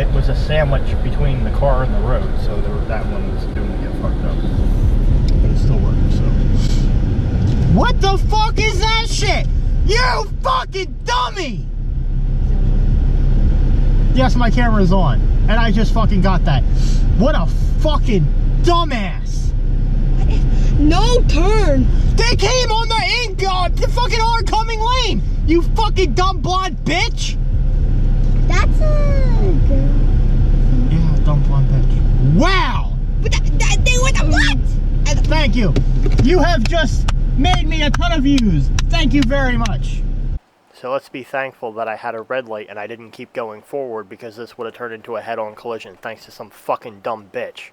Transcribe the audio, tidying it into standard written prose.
it was a sandwich between the car and the road, so that one was doomed to get fucked up. But it still worked, so. What the fuck is that shit? You fucking dummy! Yes, my camera is on, and I just fucking got that. What a fucking dumbass! No turn! They came on the fucking oncoming lane! You fucking dumb blonde bitch! That's a girl. Yeah, dumb blonde bitch. Wow! But they were the what? Thank you. You have just made me a ton of views. Thank you very much. So let's be thankful that I had a red light and I didn't keep going forward because this would have turned into a head-on collision thanks to some fucking dumb bitch.